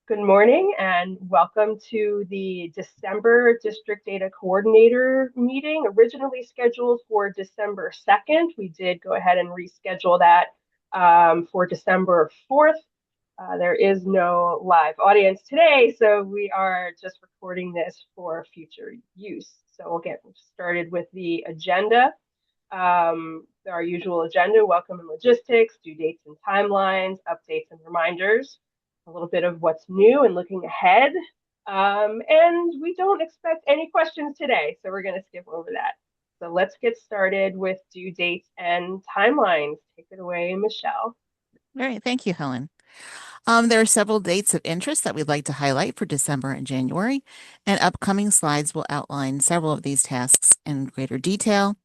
Good morning and welcome to the December District Data Coordinator meeting, originally scheduled for December 2nd. We did go ahead and reschedule that for December 4th. There is no live audience today, so we are just recording this for future use. So we'll get started with the agenda. Our usual agenda: welcome and logistics, due dates and timelines, updates and reminders, a little bit of what's new and looking ahead. And we don't expect any questions today, so we're going to skip over that. So let's get started with due dates and timelines. Take it away, Michelle. All right, thank you, Helen. There are several dates of interest that we'd like to highlight for December and January, and upcoming slides will outline several of these tasks in greater detail.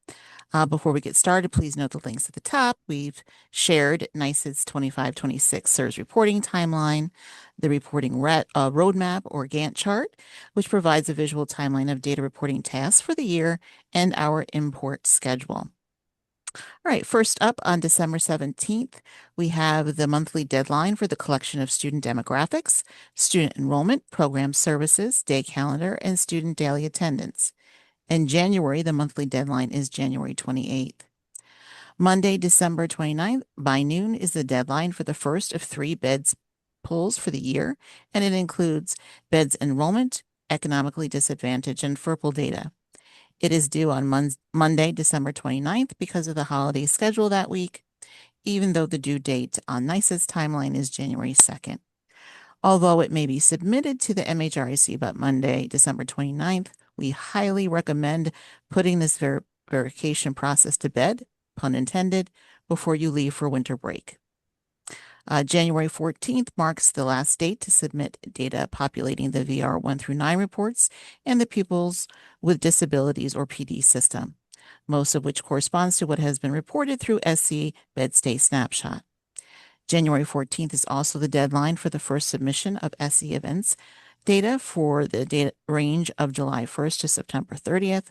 Before we get started, please note the links at the top. We've shared NICE's 25-26 SIRS reporting timeline, the reporting roadmap or Gantt chart, which provides a visual timeline of data reporting tasks for the year and our import schedule. All right, first up on December 17th, we have the monthly deadline for the collection of student demographics, student enrollment, program services, day calendar, and student daily attendance. In January, the monthly deadline is January 28th. Monday, December 29th, by noon, is the deadline for the first of 3 beds pulls for the year, and it includes beds enrollment, economically disadvantaged, and FERPL data. It is due on Monday, December 29th because of the holiday schedule that week, even though the due date on NICE's timeline is January 2nd. Although it may be submitted to the MHRIC by Monday, December 29th, we highly recommend putting this verification process to bed, pun intended, before you leave for winter break. January 14th marks the last date to submit data populating the VR 1 through 9 reports and the Pupils with Disabilities or PD system, most of which corresponds to what has been reported through SC BedStay Snapshot. January 14th is also the deadline for the first submission of SC events data for the data range of July 1st to September 30th.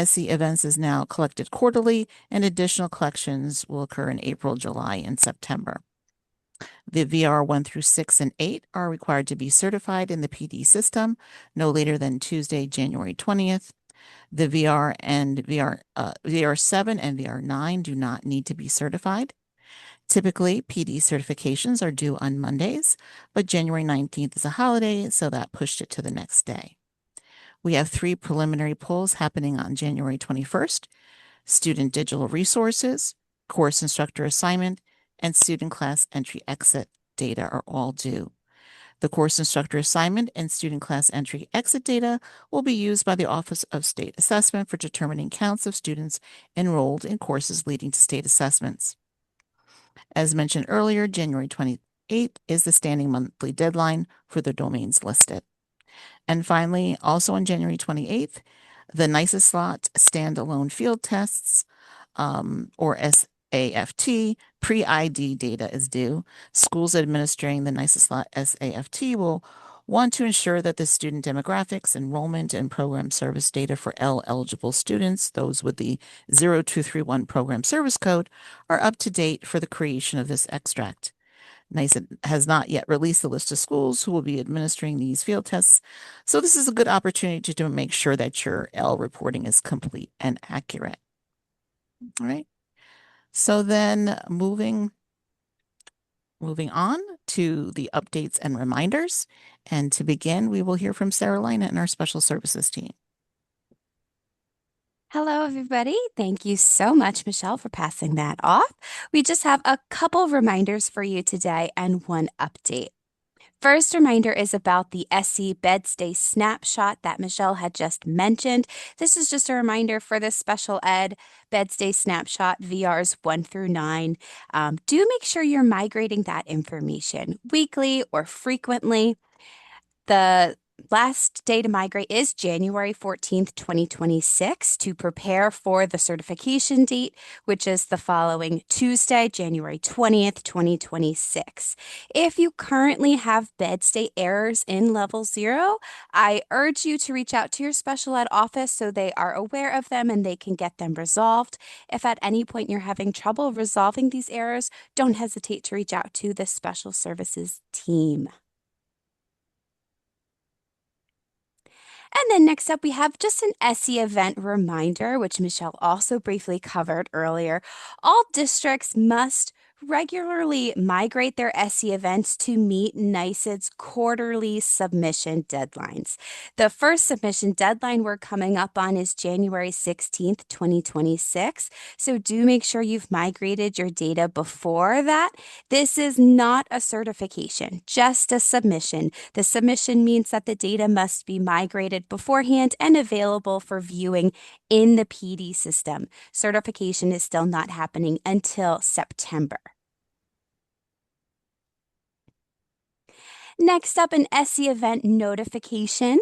SC events is now collected quarterly, and additional collections will occur in April, July, and September. The VR 1 through 6 and 8 are required to be certified in the PD system no later than Tuesday, January 20th. The VR 7 and VR 9 do not need to be certified. Typically, PD certifications are due on Mondays, but January 19th is a holiday, so that pushed it to the next day. We have 3 preliminary polls happening on January 21st: student digital resources, course instructor assignment, and student class entry exit data are all due. The course instructor assignment and student class entry exit data will be used by the Office of State Assessment for determining counts of students enrolled in courses leading to state assessments. As mentioned earlier, January 28th is the standing monthly deadline for the domains listed. And finally, also on January 28th, the NICESLOT standalone field tests, or SAFT, pre-ID data is due. Schools administering the NICESLOT SAFT will want to ensure that the student demographics, enrollment, and program service data for eligible students, those with the 0231 program service code, are up to date for the creation of this extract. NICE has not yet released the list of schools who will be administering these field tests, so this is a good opportunity to make sure that your L reporting is complete and accurate. All right. So then moving on to the updates and reminders. And to begin, we will hear from Sarah Lina and our special services team. Hello, everybody. Thank you so much, Michelle, for passing that off. We just have a couple of reminders for you today and one update. First reminder is about the SC BedStay snapshot that Michelle had just mentioned. This is just a reminder for the special ed BedStay snapshot VRs 1 through 9. Do make sure you're migrating that information weekly or frequently. The last day to migrate is January 14th, 2026 to prepare for the certification date, which is the following Tuesday, January 20th, 2026. If you currently have bed state errors in level 0, I urge you to reach out to your special ed office so they are aware of them and they can get them resolved. If at any point you're having trouble resolving these errors, don't hesitate to reach out to the special services team. And then next up, we have just an SE event reminder, which Michelle also briefly covered earlier. All districts must regularly migrate their SE events to meet NYSED's quarterly submission deadlines. The first submission deadline we're coming up on is January 16th, 2026. So do make sure you've migrated your data before that. This is not a certification, just a submission. The submission means that the data must be migrated beforehand and available for viewing in the PD system. Certification is still not happening until September. Next up, an SE event notification.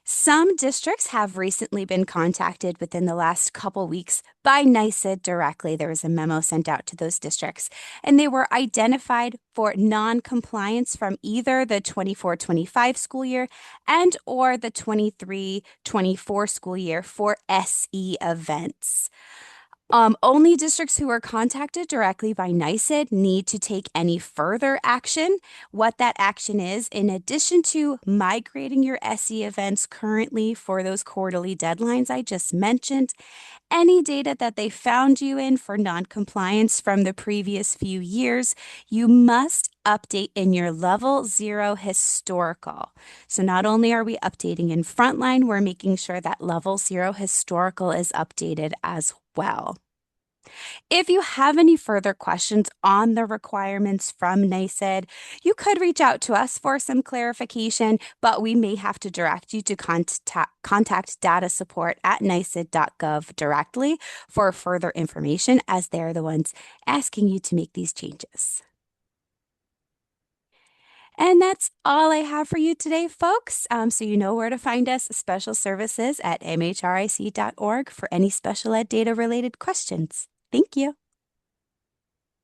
Some districts have recently been contacted within the last couple weeks by NYSED directly. There was a memo sent out to those districts, and they were identified for non-compliance from either the 24-25 school year and or the 23-24 school year for SE events. Only districts who are contacted directly by NYSED need to take any further action. What that action is, in addition to migrating your SE events currently for those quarterly deadlines I just mentioned, any data that they found you in for noncompliance from the previous few years, you must update in your level 0 historical. So not only are we updating in Frontline, we're making sure that level 0 historical is updated as well. If you have any further questions on the requirements from NYSED, you could reach out to us for some clarification, but we may have to direct you to contact data support at nysed.gov directly for further information, as they're the ones asking you to make these changes. And that's all I have for you today, folks. So you know where to find us, special services at mhric.org for any special ed data related questions. Thank you.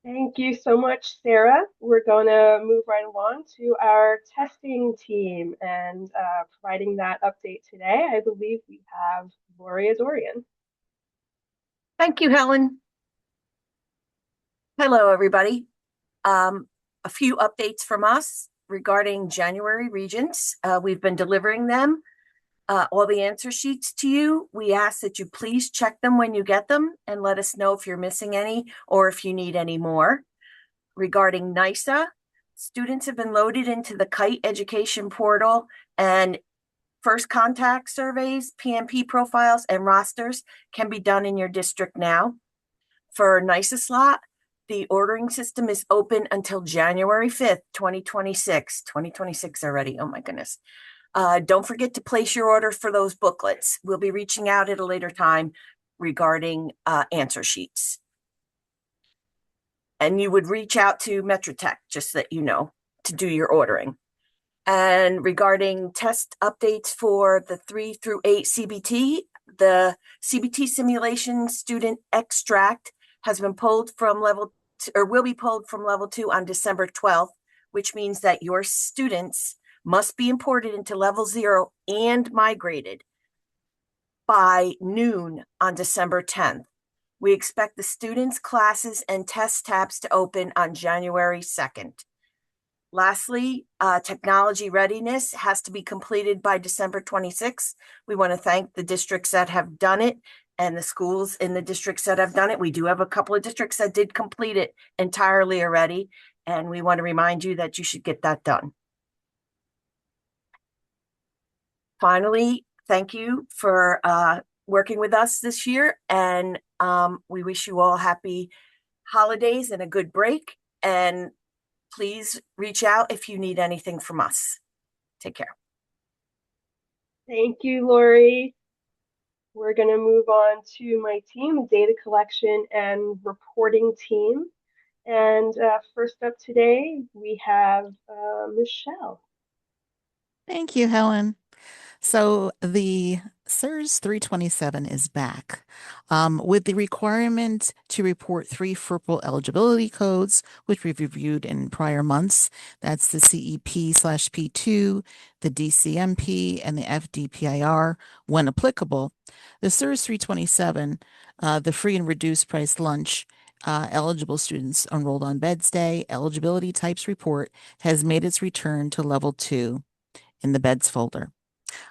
Thank you so much, Sarah. We're going to move right along to our testing team and providing that update today. I believe we have Lori Azorian. Thank you, Helen. Hello, everybody. A few updates from us regarding January regents. We've been delivering them, all the answer sheets to you. We ask that you please check them when you get them and let us know if you're missing any or if you need any more. Regarding NYSA, students have been loaded into the KITE education portal, and first contact surveys, PMP profiles, and rosters can be done in your district now. For NYSA slot, the ordering system is open until January 5th, 2026. 2026 already. Oh my goodness. Don't forget to place your order for those booklets. We'll be reaching out at a later time regarding answer sheets. And you would reach out to MHRIC, just so that you know, to do your ordering. And regarding test updates for the 3 through 8 CBT, the CBT simulation student extract has been pulled from level 2, or will be pulled from level 2 on December 12th, which means that your students must be imported into level 0 and migrated by noon on December 10th. We expect the students, classes, and test tabs to open on January 2nd. Lastly, technology readiness has to be completed by December 26th. We want to thank the districts that have done it and the schools in the districts that have done it. We do have a couple of districts that did complete it entirely already, and we want to remind you that you should get that done. Finally, thank you for working with us this year, and we wish you all happy holidays and a good break, and please reach out if you need anything from us. Take care. Thank you, Lori. We're going to move on to my team, data collection and reporting team. And first up today, we have Michelle. Thank you, Helen. So the SIRS 327 is back with the requirement to report 3 FERPL eligibility codes, which we've reviewed in prior months. That's the CEP/P2, the DCMP, and the FDPIR when applicable. The SIRS 327, the free and reduced price lunch eligible students enrolled on Beds Day eligibility types report has made its return to level 2 in the Beds folder.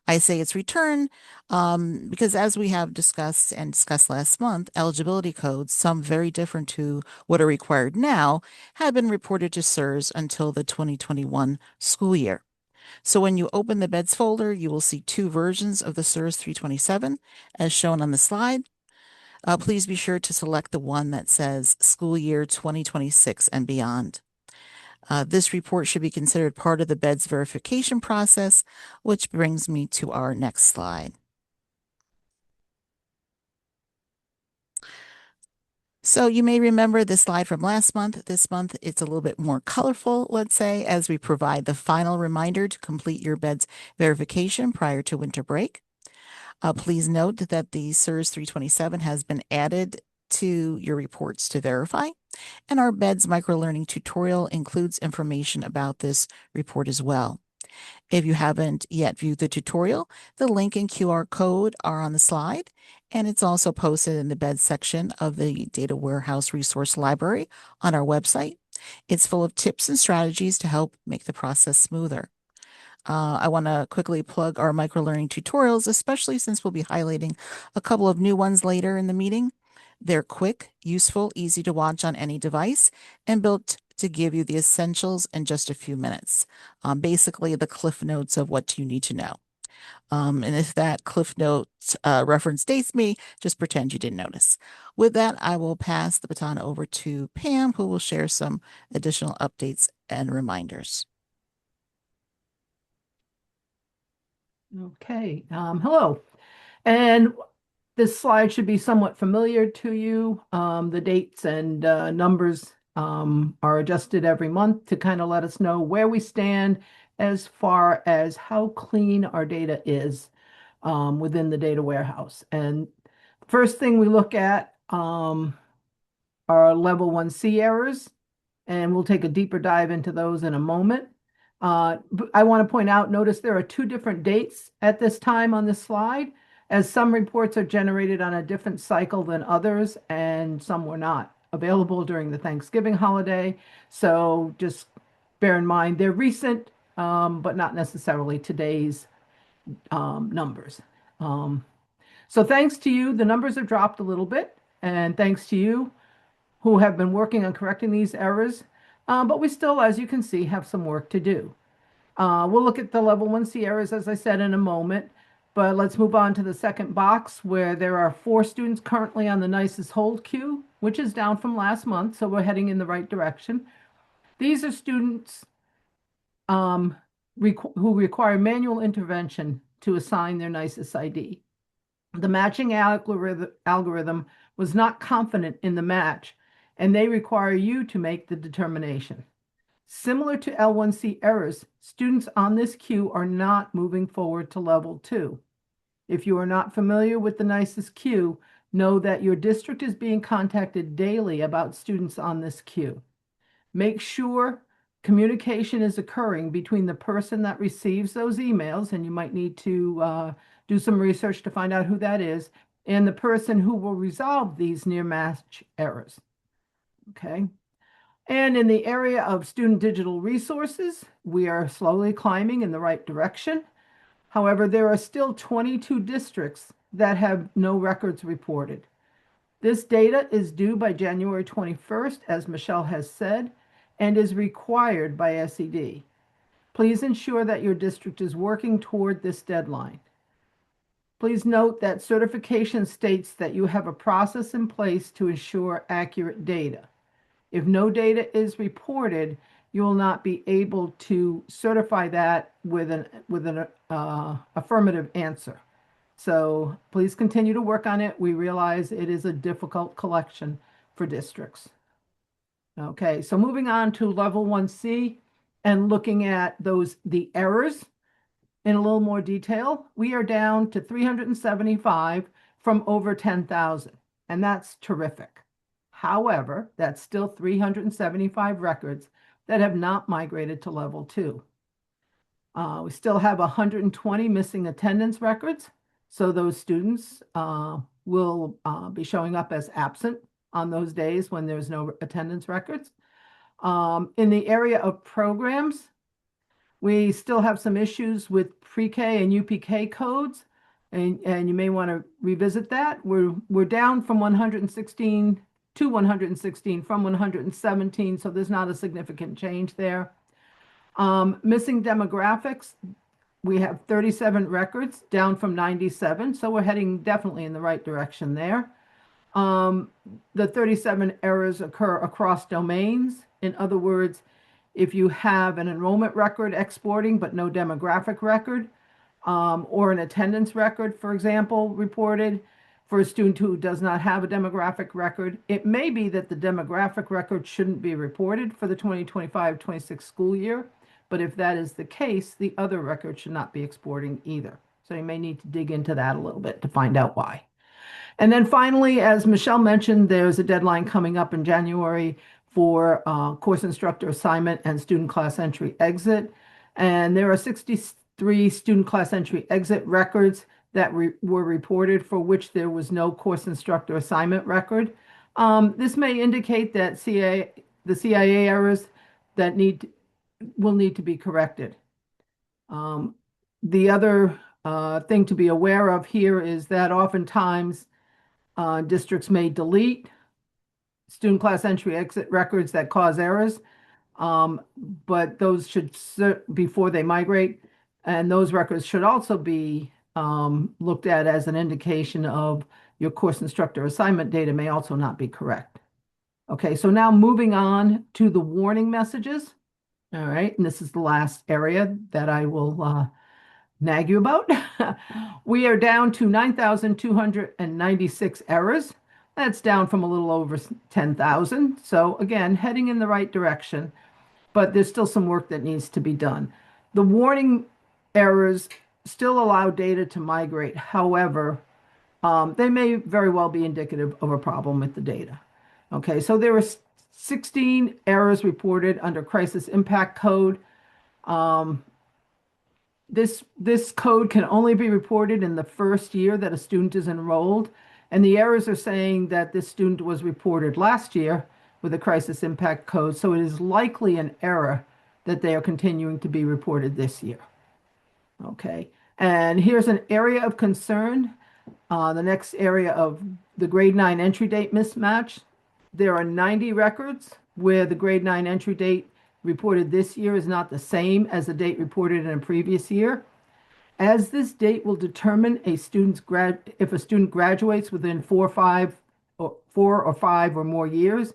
I say it's return because as we have discussed and discussed last month, eligibility codes, some very different to what are required now, have been reported to SIRS until the 2021 school year. So when you open the beds folder, you will see two versions of the SIRS 327 as shown on the slide. Please be sure to select the one that says school year 2026 and beyond. This report should be considered part of the beds verification process, which brings me to our next slide. So you may remember this slide from last month. This month, it's a little bit more colorful, let's say, as we provide the final reminder to complete your beds verification prior to winter break. Please note that the SIRS 327 has been added to your reports to verify, and our beds microlearning tutorial includes information about this report as well. If you haven't yet viewed the tutorial, the link and QR code are on the slide, and it's also posted in the beds section of the Data Warehouse Resource Library on our website. It's full of tips and strategies to help make the process smoother. I want to quickly plug our microlearning tutorials, especially since we'll be highlighting a couple of new ones later in the meeting. They're quick, useful, easy to watch on any device, and built to give you the essentials in just a few minutes. Basically, the cliff notes of what you need to know. And if that cliff note reference dates me, just pretend you didn't notice. With that, I will pass the baton over to Pam, who will share some additional updates and reminders. Okay, hello. And this slide should be somewhat familiar to you. The dates and numbers are adjusted every month to kind of let us know where we stand as far as how clean our data is within the data warehouse. And first thing we look at are level 1C errors, and we'll take a deeper dive into those in a moment. I want to point out, notice there are two different dates at this time on this slide, as some reports are generated on a different cycle than others, and some were not available during the Thanksgiving holiday. So just bear in mind, they're recent, but not necessarily today's numbers. So thanks to you, the numbers have dropped a little bit, and thanks to you who have been working on correcting these errors. But we still, as you can see, have some work to do. We'll look at the level 1C errors, as I said, in a moment, but let's move on to the second box where there are 4 students currently on the nicest hold queue, which is down from last month, so we're heading in the right direction. These are students who require manual intervention to assign their nicest ID. The matching algorithm was not confident in the match, and they require you to make the determination. Similar to L1C errors, students on this queue are not moving forward to level 2. If you are not familiar with the nicest queue, know that your district is being contacted daily about students on this queue. Make sure communication is occurring between the person that receives those emails, and you might need to do some research to find out who that is, and the person who will resolve these near match errors. Okay. And in the area of student digital resources, we are slowly climbing in the right direction. However, there are still 22 districts that have no records reported. This data is due by January 21st, as Michelle has said, and is required by SED. Please ensure that your district is working toward this deadline. Please note that certification states that you have a process in place to ensure accurate data. If no data is reported, you will not be able to certify that with an affirmative answer. So please continue to work on it. We realize it is a difficult collection for districts. Okay, so moving on to level 1C and looking at the errors in a little more detail, we are down to 375 from over 10,000, and that's terrific. However, that's still 375 records that have not migrated to level 2. We still have 120 missing attendance records, so those students will be showing up as absent on those days when there's no attendance records. In the area of programs, We still have some issues with pre-K and UPK codes, and you may want to revisit that. We're down from 116 to 116 from 117, so there's not a significant change there. Missing demographics, we have 37 records, down from 97, so we're heading definitely in the right direction there. The 37 errors occur across domains. In other words, if you have an enrollment record exporting but no demographic record, or an attendance record, for example, reported for a student who does not have a demographic record, it may be that the demographic record shouldn't be reported for the 2025-26 school year. But if that is the case, the other record should not be exporting either. So you may need to dig into that a little bit to find out why. And then finally, as Michelle mentioned, there's a deadline coming up in January for course instructor assignment and student class entry exit. And there are 63 student class entry exit records that were reported for which there was no course instructor assignment record. This may indicate that the CIA errors that will need to be corrected. The other thing to be aware of here is that oftentimes districts may delete student class entry exit records that cause errors, but those should, before they migrate, and those records should also be looked at as an indication of your course instructor assignment data may also not be correct. Okay, so now moving on to the warning messages. All right, and this is the last area that I will nag you about. We are down to 9,296 errors. That's down from a little over 10,000. So again, heading in the right direction, but there's still some work that needs to be done. The warning errors still allow data to migrate. However, they may very well be indicative of a problem with the data. Okay, so there were 16 errors reported under crisis impact code. This code can only be reported in the first year that a student is enrolled, and the errors are saying that this student was reported last year with a crisis impact code, so it is likely an error that they are continuing to be reported this year. Okay, and here's an area of concern. The next area of the grade 9 entry date mismatch. There are 90 records where the grade 9 entry date reported this year is not the same as the date reported in a previous year. As this date will determine if a student graduates within 4 or 5 or more years,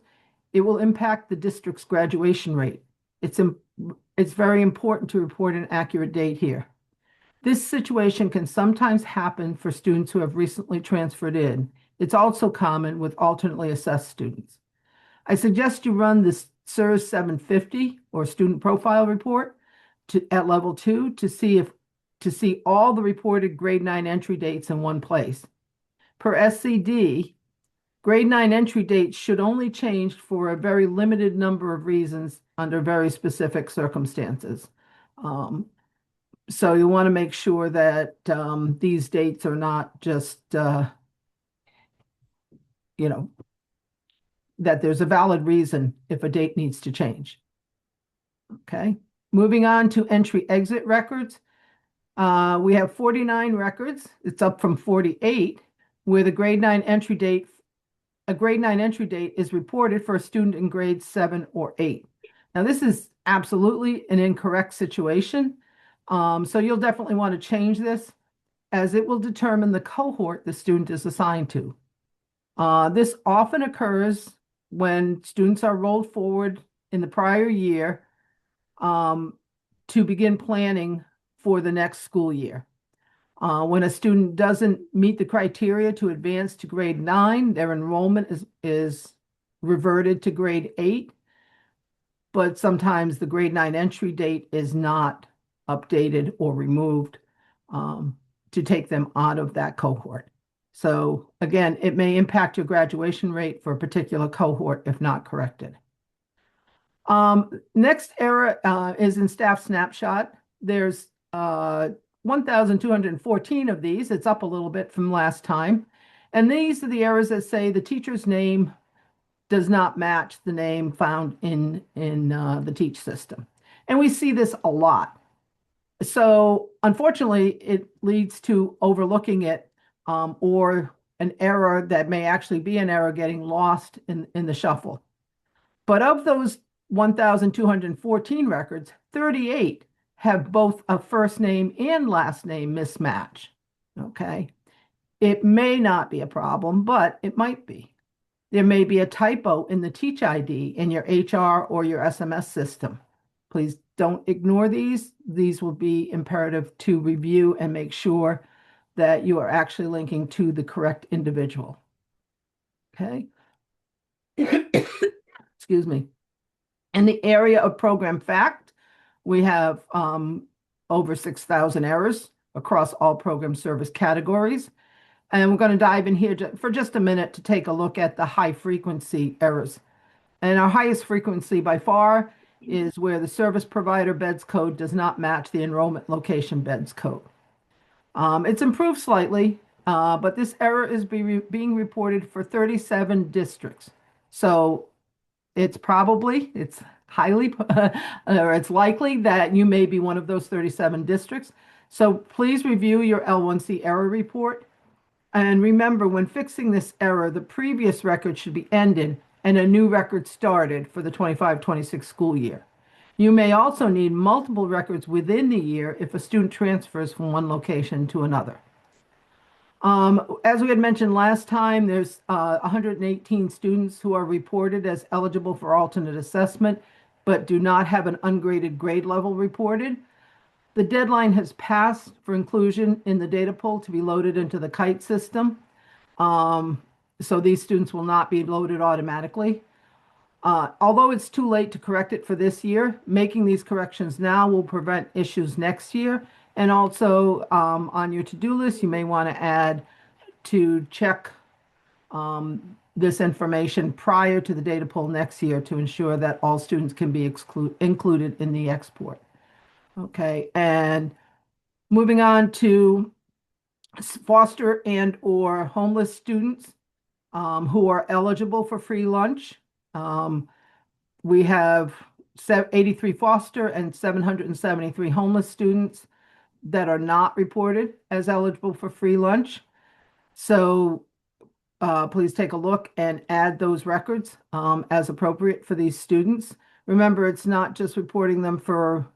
it will impact the district's graduation rate. It's very important to report an accurate date here. This situation can sometimes happen for students who have recently transferred in. It's also common with alternately assessed students. I suggest you run the SIRS 750 or student profile report at level 2 to see all the reported grade 9 entry dates in one place. Per SCD, grade 9 entry dates should only change for a very limited number of reasons under very specific circumstances. So you want to make sure that these dates are not just, that there's a valid reason if a date needs to change. Okay, moving on to entry exit records. We have 49 records. It's up from 48, where a grade 9 entry date is reported for a student in grades 7 or 8. Now, this is absolutely an incorrect situation. So you'll definitely want to change this, as it will determine the cohort the student is assigned to. This often occurs when students are rolled forward in the prior year to begin planning for the next school year. When a student doesn't meet the criteria to advance to grade 9, their enrollment is reverted to grade 8, but sometimes the grade 9 entry date is not updated or removed to take them out of that cohort. So again, it may impact your graduation rate for a particular cohort if not corrected. Next error is in staff snapshot. There's 1,214 of these. It's up a little bit from last time. And these are the errors that say the teacher's name does not match the name found in the teach system. And we see this a lot. So unfortunately, it leads to overlooking it, or an error that may actually be an error getting lost in the shuffle. But of those 1,214 records, 38 have both a first name and last name mismatch. Okay. It may not be a problem, but it might be. There may be a typo in the Teach ID in your HR or your SMS system. Please don't ignore these. These will be imperative to review and make sure that you are actually linking to the correct individual. Okay. Excuse me. In the area of program fact, we have over 6,000 errors across all program service categories. And we're going to dive in here for just a minute to take a look at the high frequency errors. And our highest frequency by far is where the service provider beds code does not match the enrollment location beds code. It's improved slightly, but this error is being reported for 37 districts. So it's highly, or it's likely that you may be one of those 37 districts. So please review your L1C error report. And remember, when fixing this error, the previous record should be ended and a new record started for the 25-26 school year. You may also need multiple records within the year if a student transfers from one location to another. As we had mentioned last time, there's 118 students who are reported as eligible for alternate assessment, but do not have an ungraded grade level reported. The deadline has passed for inclusion in the data pool to be loaded into the KITE system. So these students will not be loaded automatically. Although it's too late to correct it for this year, making these corrections now will prevent issues next year. And also on your to-do list, you may want to add to check this information prior to the data pool next year to ensure that all students can be included in the export. Okay, and moving on to foster and or homeless students who are eligible for free lunch. We have 83 foster and 773 homeless students that are not reported as eligible for free lunch. So please take a look and add those records as appropriate for these students. Remember, it's not just reporting them for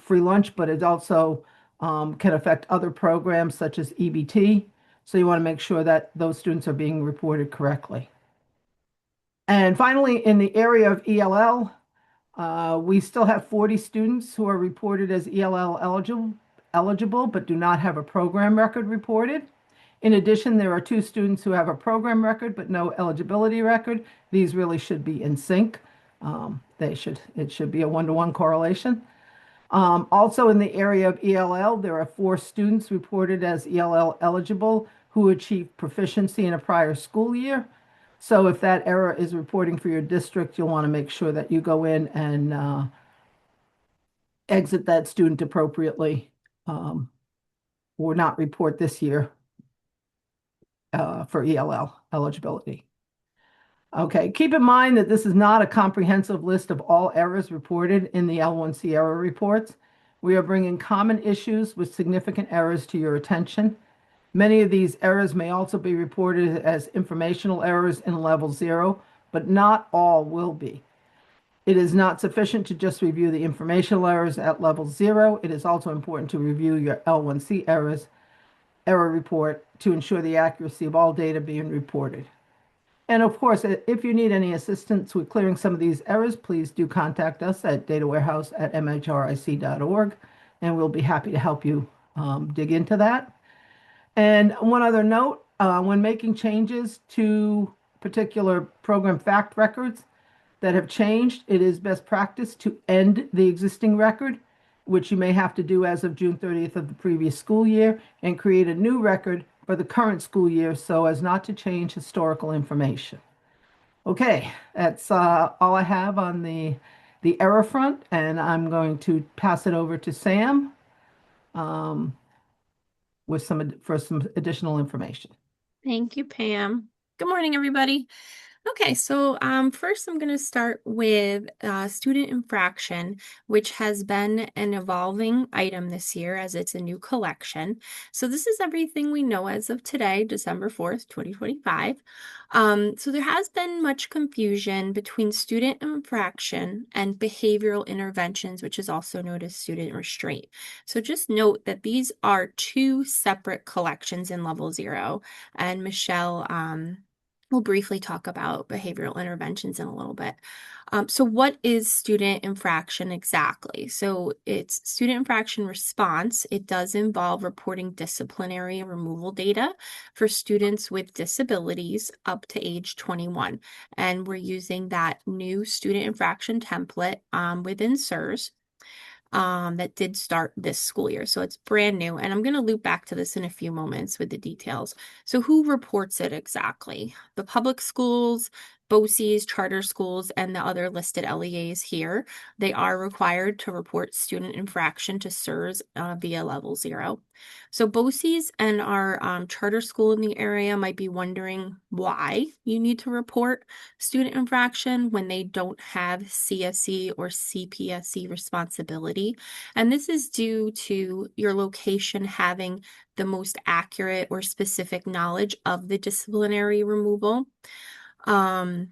free lunch, but it also can affect other programs such as EBT. So you want to make sure that those students are being reported correctly. And finally, in the area of ELL, we still have 40 students who are reported as ELL eligible, but do not have a program record reported. In addition, there are 2 students who have a program record, but no eligibility record. These really should be in sync. It should be a 1-to-1 correlation. Also in the area of ELL, there are 4 students reported as ELL eligible who achieved proficiency in a prior school year. So if that error is reporting for your district, you'll want to make sure that you go in and exit that student appropriately, or not report this year for ELL eligibility. Okay, keep in mind that this is not a comprehensive list of all errors reported in the L1C error reports. We are bringing common issues with significant errors to your attention. Many of these errors may also be reported as informational errors in level 0, but not all will be. It is not sufficient to just review the informational errors at level 0. It is also important to review your L1C error report to ensure the accuracy of all data being reported. And of course, if you need any assistance with clearing some of these errors, please do contact us at datawarehouse@mhric.org, and we'll be happy to help you dig into that. And one other note, when making changes to particular program fact records that have changed, it is best practice to end the existing record, which you may have to do as of June 30th of the previous school year, and create a new record for the current school year so as not to change historical information. Okay, that's all I have on the error front, and I'm going to pass it over to Sam with some additional information. Thank you, Pam. Good morning, everybody. Okay, so first I'm going to start with student infraction, which has been an evolving item this year as it's a new collection. So this is everything we know as of today, December 4th, 2025. So there has been much confusion between student infraction and behavioral interventions, which is also known as student restraint. So just note that these are two separate collections in level 0, and Michelle we'll briefly talk about behavioral interventions in a little bit. So what is student infraction exactly? So it's student infraction response. It does involve reporting disciplinary and removal data for students with disabilities up to age 21. And we're using that new student infraction template within SIRS. That did start this school year. So it's brand new. And I'm going to loop back to this in a few moments with the details. So who reports it exactly? The public schools, BOCES, charter schools, and the other listed LEAs here. They are required to report student infraction to SIRS via level 0. So BOCES and our charter school in the area might be wondering why you need to report student infraction when they don't have CSE or CPSE responsibility. And this is due to your location having the most accurate or specific knowledge of the disciplinary removal. And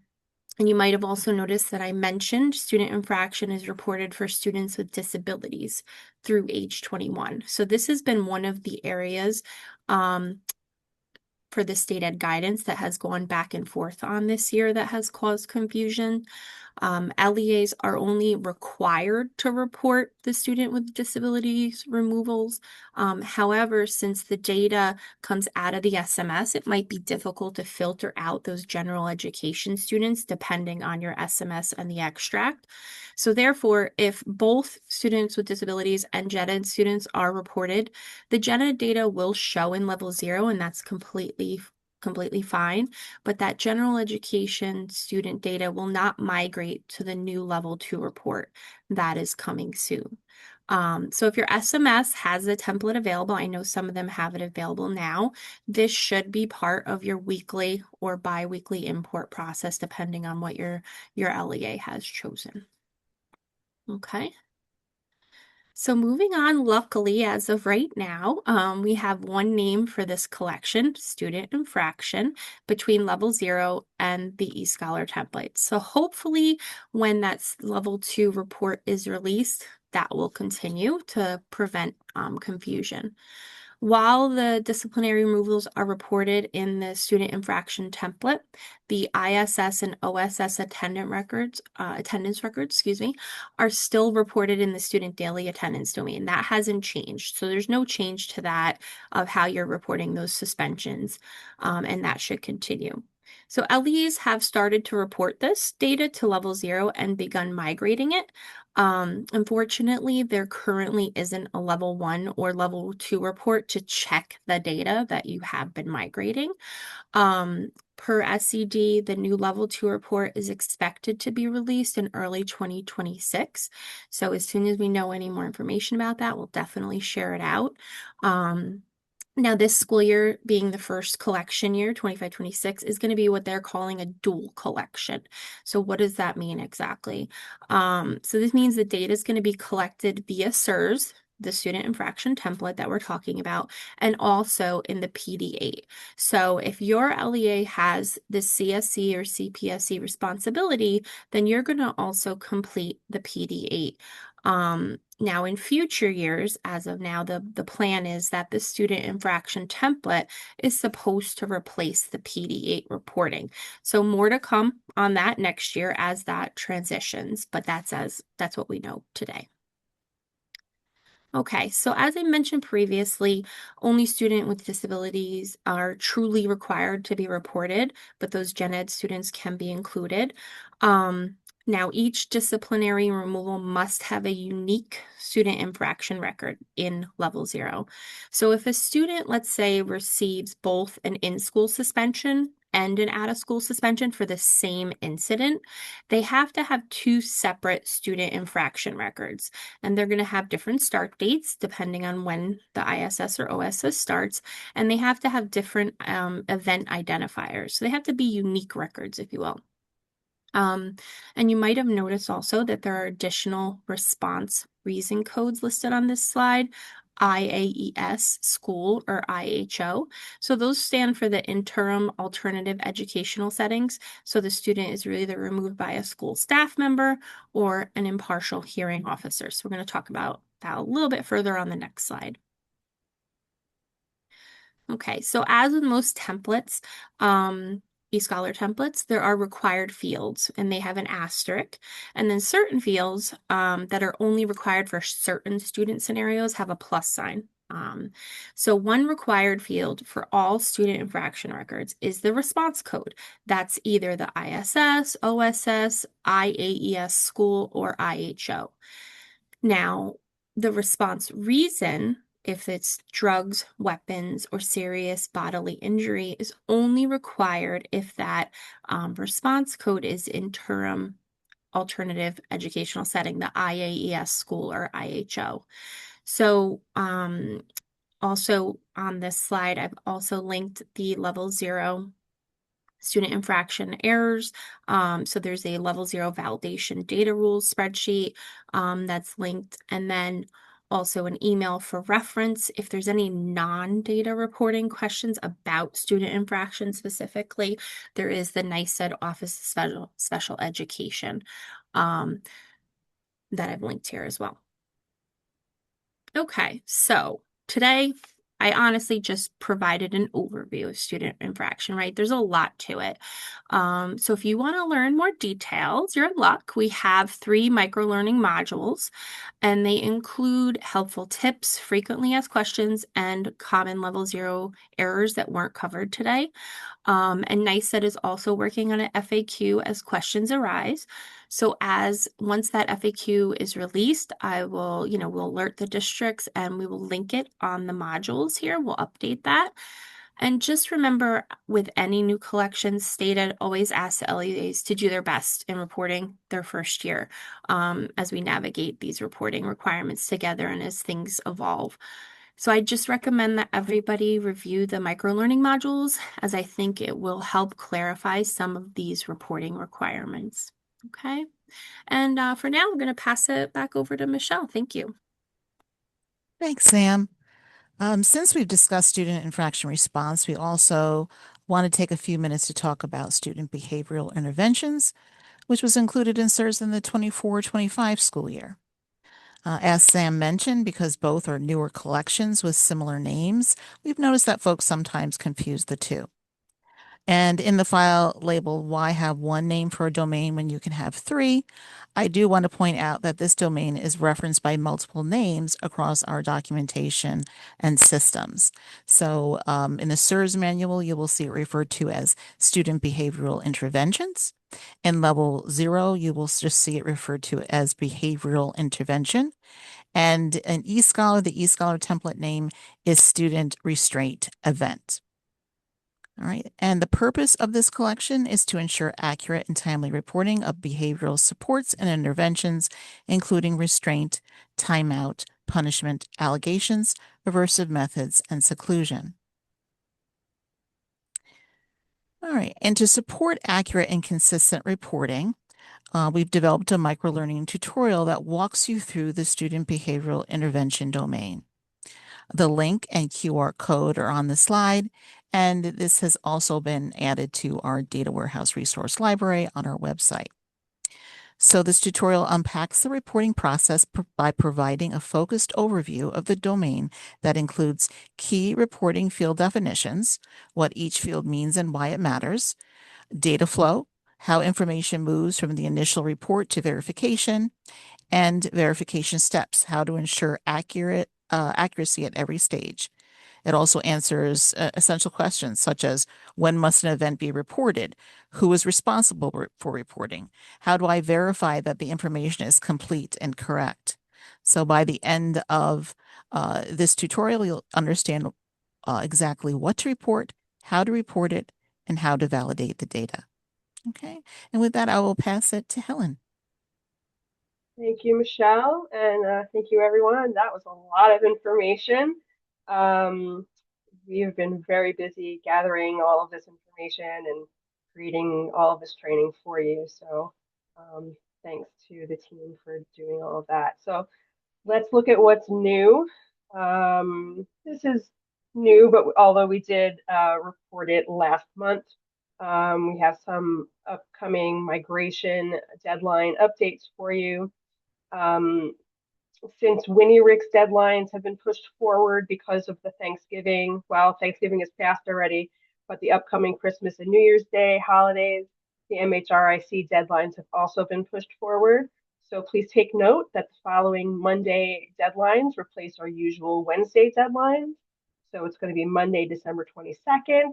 you might have also noticed that I mentioned student infraction is reported for students with disabilities through age 21. So this has been one of the areas for the state ed guidance that has gone back and forth on this year that has caused confusion. LEAs are only required to report the student with disabilities removals. However, since the data comes out of the SMS, it might be difficult to filter out those general education students depending on your SMS and the extract. So therefore, if both students with disabilities and gen ed students are reported, the gen ed data will show in level 0, and that's completely fine, but that general education student data will not migrate to the new level 2 report that is coming soon. So if your SMS has the template available, I know some of them have it available now, this should be part of your weekly or bi-weekly import process, depending on what your LEA has chosen. Okay. So moving on, luckily, as of right now, we have one name for this collection, student infraction, between level 0 and the eScholar template. So hopefully when that level 2 report is released, that will continue to prevent confusion. While the disciplinary removals are reported in the student infraction template, the ISS and OSS attendance records, are still reported in the student daily attendance domain. That hasn't changed. So there's no change to that of how you're reporting those suspensions, and that should continue. So LEs have started to report this data to level 0 and begun migrating it. Unfortunately, there currently isn't a level 1 or level 2 report to check the data that you have been migrating. Per SCD, the new level 2 report is expected to be released in early 2026. So as soon as we know any more information about that, we'll definitely share it out. Now, this school year being the first collection year, 25-26, is going to be what they're calling a dual collection. So what does that mean exactly? So this means the data is going to be collected via SIRS, the student infraction template that we're talking about, and also in the PD8. So if your LEA has the CSE or CPSE responsibility, then you're going to also complete the PD8. Now, in future years, as of now, the plan is that the student infraction template is supposed to replace the PD8 reporting. So more to come on that next year as that transitions, but that's what we know today. Okay, so as I mentioned previously, only students with disabilities are truly required to be reported, but those gen ed students can be included. Now, each disciplinary removal must have a unique student infraction record in level 0. So if a student, let's say, receives both an in-school suspension and an out-of-school suspension for the same incident, they have to have two separate student infraction records. And they're going to have different start dates depending on when the ISS or OSS starts. And they have to have different event identifiers. So they have to be unique records, if you will. And you might have noticed also that there are additional response reason codes listed on this slide. IAES, school, or IHO. So those stand for the interim alternative educational settings. So the student is either removed by a school staff member or an impartial hearing officer. So we're going to talk about that a little bit further on the next slide. Okay, so as with most templates, eScholar templates, there are required fields and they have an asterisk. And then certain fields that are only required for certain student scenarios have a plus sign. So one required field for all student infraction records is the response code. That's either the ISS, OSS, IAES school, or IHO. Now, the response reason, if it's drugs, weapons, or serious bodily injury, is only required if that response code is interim alternative educational setting, the IAES school or IHO. So also on this slide, I've also linked the level 0 student infraction errors. So there's a level 0 validation data rules spreadsheet that's linked, and then also an email for reference if there's any non-data reporting questions about student infraction specifically. There is the NYSED Office of Special Education that I've linked here as well. Okay, so today I honestly just provided an overview of student infraction, right? There's a lot to it. So if you want to learn more details, you're in luck. We have 3 microlearning modules, and they include helpful tips, frequently asked questions, and common level 0 errors that weren't covered today. And NYSED is also working on an FAQ as questions arise. So once that FAQ is released, I will, we'll alert the districts and we will link it on the modules here. We'll update that. And just remember, with any new collections, state always ask the LEAs to do their best in reporting their first year as we navigate these reporting requirements together and as things evolve. So I just recommend that everybody review the microlearning modules, as I think it will help clarify some of these reporting requirements. Okay. And for now, I'm going to pass it back over to Michelle. Thank you. Thanks, Sam. Since we've discussed student infraction response, we also want to take a few minutes to talk about student behavioral interventions, which was included in SIRS in the 24-25 school year. As Sam mentioned, because both are newer collections with similar names, we've noticed that folks sometimes confuse the two. And in the file labeled "Why have one name for a domain when you can have 3?" I do want to point out that this domain is referenced by multiple names across our documentation and systems. So in the SIRS manual, you will see it referred to as Student Behavioral Interventions. In level 0, you will just see it referred to as Behavioral Intervention. And in eScholar, the eScholar template name is Student Restraint Event. All right, and the purpose of this collection is to ensure accurate and timely reporting of behavioral supports and interventions, including restraint, timeout, punishment, allegations, aversive methods, and seclusion. All right, and to support accurate and consistent reporting, we've developed a microlearning tutorial that walks you through the student behavioral intervention domain. The link and QR code are on the slide, and this has also been added to our data warehouse resource library on our website. So this tutorial unpacks the reporting process by providing a focused overview of the domain that includes key reporting field definitions, what each field means and why it matters, data flow, how information moves from the initial report to verification, and verification steps, how to ensure accuracy at every stage. It also answers essential questions such as, when must an event be reported? Who is responsible for reporting? How do I verify that the information is complete and correct? So by the end of this tutorial, you'll understand exactly what to report, how to report it, and how to validate the data. Okay, and with that, I will pass it to Helen. Thank you, Michelle, and thank you, everyone. That was a lot of information. We have been very busy gathering all of this information and creating all of this training for you. So thanks to the team for doing all of that. So let's look at what's new. This is new, but although we did report it last month, we have some upcoming migration deadline updates for you. Since MHRIC's deadlines have been pushed forward because of the Thanksgiving, well, Thanksgiving is past already, but the upcoming Christmas and New Year's Day holidays, the MHRIC deadlines have also been pushed forward. So please take note that the following Monday deadlines replace our usual Wednesday deadlines. So it's going to be Monday, December 22nd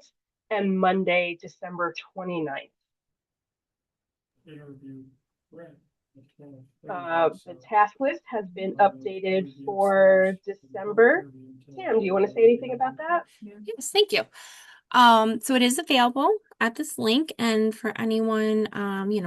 and Monday, December 29th. The task list has been updated for December. Sam, do you want to say anything about that? Yes, thank you. So it is available at this link, and for anyone,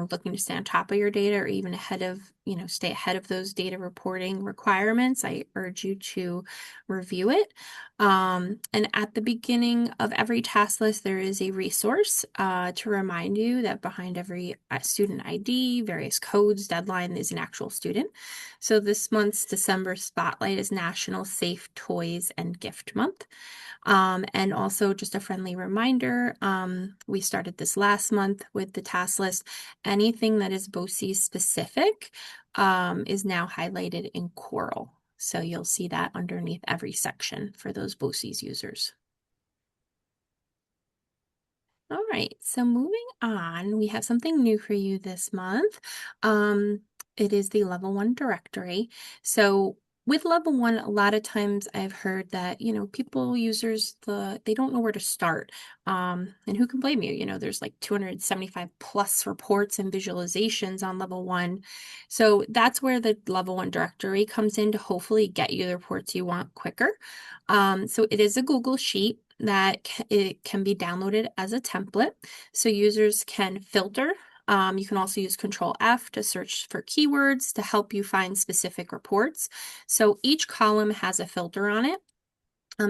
looking to stay on top of your data or even ahead of, stay ahead of those data reporting requirements, I urge you to review it. And at the beginning of every task list, there is a resource to remind you that behind every student ID, various codes, deadline is an actual student. So this month's December spotlight is National Safe Toys and Gift Month. And also just a friendly reminder, we started this last month with the task list. Anything that is BOCES specific is now highlighted in coral. So you'll see that underneath every section for those BOCES users. All right, so moving on, we have something new for you this month. It is the level 1 directory. So with level 1, a lot of times I've heard that, users, they don't know where to start. And who can blame you? There's like 275 plus reports and visualizations on level 1. So that's where the level 1 directory comes in to hopefully get you the reports you want quicker. So it is a Google Sheet that it can be downloaded as a template, so users can filter. You can also use Control F to search for keywords to help you find specific reports. So each column has a filter on it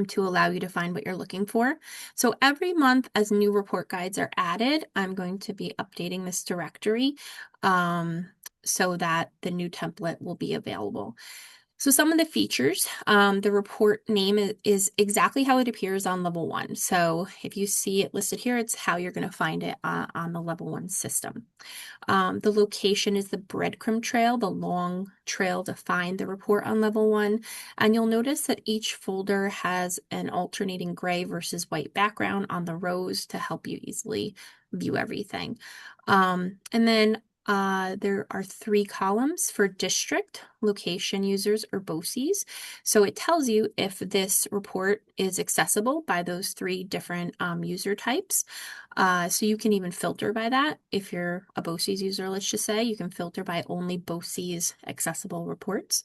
to allow you to find what you're looking for. So every month as new report guides are added, I'm going to be updating this directory so that the new template will be available. So some of the features, the report name is exactly how it appears on level 1. So if you see it listed here, it's how you're going to find it on the level 1 system. The location is the breadcrumb trail, the long trail to find the report on level 1. And you'll notice that each folder has an alternating gray versus white background on the rows to help you easily view everything. And then there are 3 columns for district, location users, or BOCES. So it tells you if this report is accessible by those 3 different user types. So you can even filter by that. If you're a BOCES user, let's just say, you can filter by only BOCES accessible reports.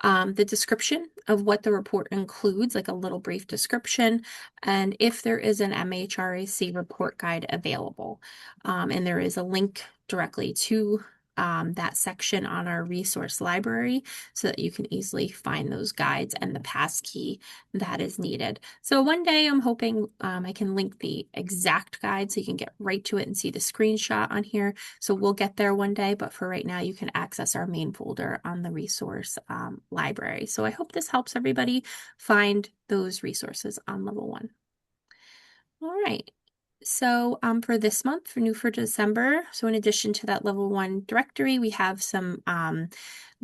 The description of what the report includes, like a little brief description, and if there is an MHRIC report guide available. And there is a link directly to that section on our resource library so that you can easily find those guides and the passkey that is needed. So one day I'm hoping I can link the exact guide so you can get right to it and see the screenshot on here. So we'll get there one day, but for right now you can access our main folder on the resource library. So I hope this helps everybody find those resources on level 1. All right. So for this month, for December, so in addition to that level 1 directory, we have some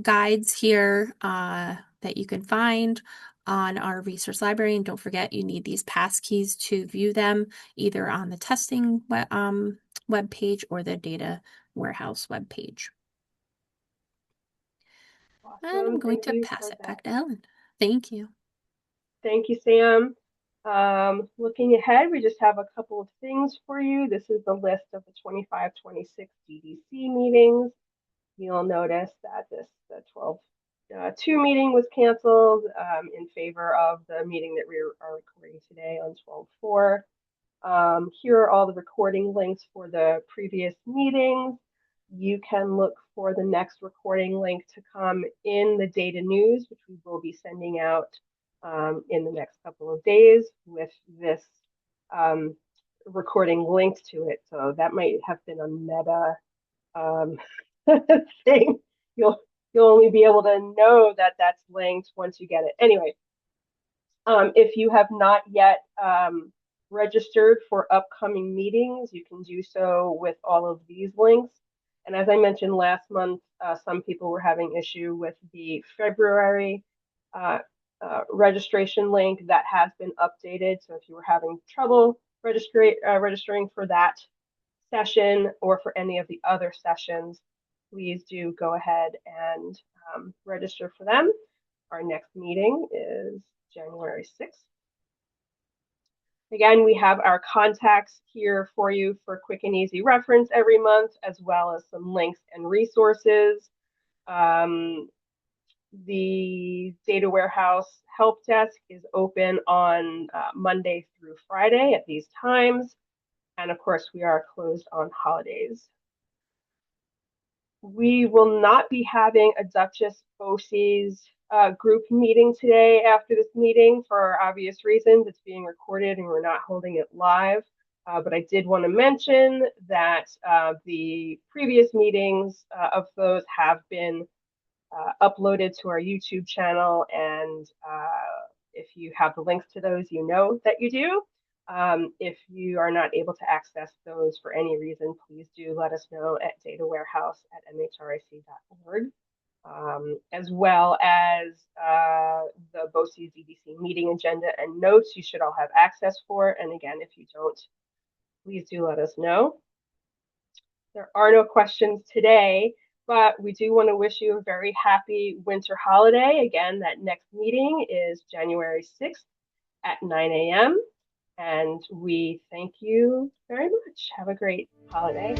guides here that you can find on our resource library. And don't forget, you need these passkeys to view them either on the testing web page or the data warehouse web page. Awesome. And I'm going Thank to you pass for it that. back to Ellen. Thank you. Thank you, Sam. Looking ahead, we just have a couple of things for you. This is the list of the 25-26 DDC meetings. You'll notice that the 12-2 meeting was canceled in favor of the meeting that we are recording today on 12-4. Here are all the recording links for the previous meetings. You can look for the next recording link to come in the data news, which we will be sending out in the next couple of days with this recording linked to it. So that might have been a meta thing. You'll only be able to know that that's linked once you get it. Anyway, if you have not yet registered for upcoming meetings, you can do so with all of these links. And as I mentioned last month, some people were having issue with the February registration link that has been updated. So if you were having trouble registering for that session or for any of the other sessions, please do go ahead and register for them. Our next meeting is January 6th. Again, we have our contacts here for you for quick and easy reference every month, as well as some links and resources. The Data Warehouse Help Desk is open on Monday through Friday at these times. And of course, we are closed on holidays. We will not be having a Duchess BOCES group meeting today after this meeting for obvious reasons. It's being recorded and we're not holding it live. But I did want to mention that the previous meetings of those have been uploaded to our YouTube channel. And if you have the links to those, you know that you do. If you are not able to access those for any reason, please do let us know at datawarehouse@mhric.org, as well as the BOCES DDC meeting agenda and notes you should all have access for. And again, if you don't, please do let us know. There are no questions today, but we do want to wish you a very happy winter holiday. Again, that next meeting is January 6th at 9 a.m. And we thank you very much. Have a great holiday.